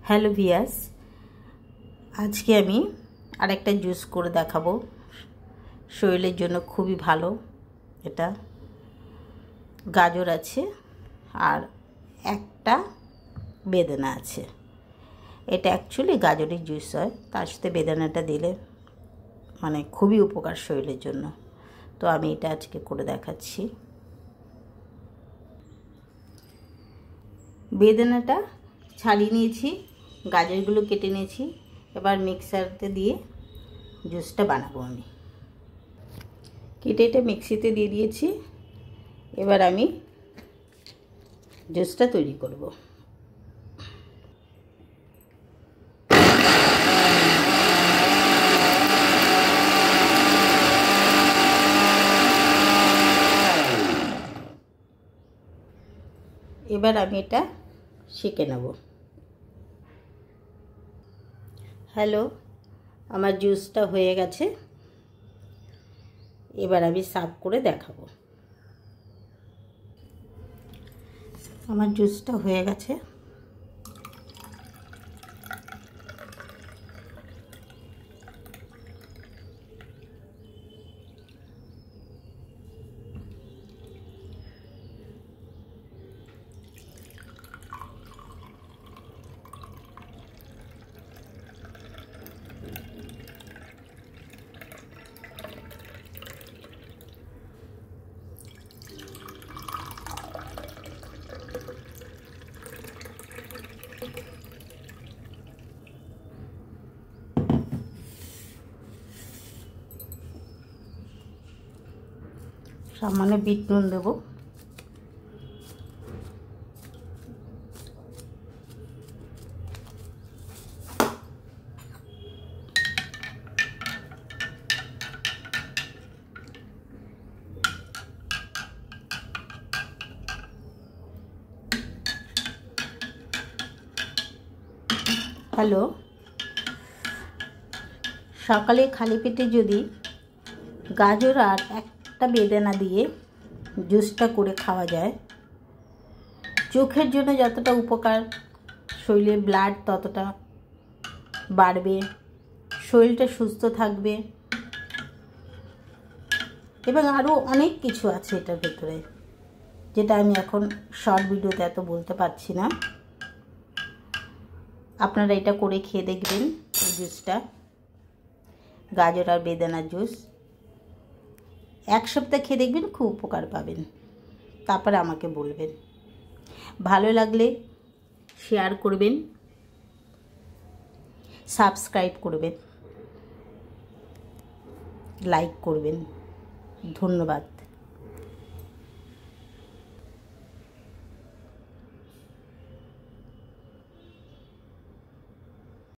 Hello ভিয়াস, আজকে আমি আরেকটা জুস করে দেখাবো। শরীরের জন্য খুবই ভালো। এটা গাজর আছে আর একটা বেদানা আছে। এটা অ্যাকচুয়ালি গাজরের জুস হয়, তার সাথে বেদানাটা দিলে মানে খুবই উপকার শরীরের জন্য। তো আমি এটা আজকে করে দেখাচ্ছি। বেদানাটা ছাড়িয়ে নিয়েছি, গাজরগুলো কেটে নিয়েছি। এবার মিক্সারতে দিয়ে জুসটা বানাবো। আমি কেটে এটা মিক্সিতে দিয়ে দিয়েছি। এবার আমি জুসটা তৈরি করব। এবার আমি এটা সেঁকে নেব। হ্যালো, আমার জুসটা হয়ে গেছে। এবার আমি সার্ভ করে দেখাবো। আমার জুসটা হয়ে গেছে। সামান্য বিট নুন দেবো। হ্যালো, সকালে খালি পেটে যদি গাজর আর একটা বেদানা দিয়ে জুসটা করে খাওয়া যায়, চোখের জন্য যতটা উপকার, শরীরে ব্লাড ততটা বাড়বে, শরীরটা সুস্থ থাকবে এবং আরও অনেক কিছু আছে এটার ভেতরে, যেটা আমি এখন শর্ট ভিডিওতে এত বলতে পারছি না। আপনারা এটা করে খেয়ে দেখবেন। এই জুসটা, গাজর আর বেদানার জুস, এক সপ্তাহ খেয়ে দেখবেন, খুব উপকার পাবেন। তারপরে আমাকে বলবেন। ভালো লাগলে শেয়ার করবেন, সাবস্ক্রাইব করবেন, লাইক করবেন। ধন্যবাদ।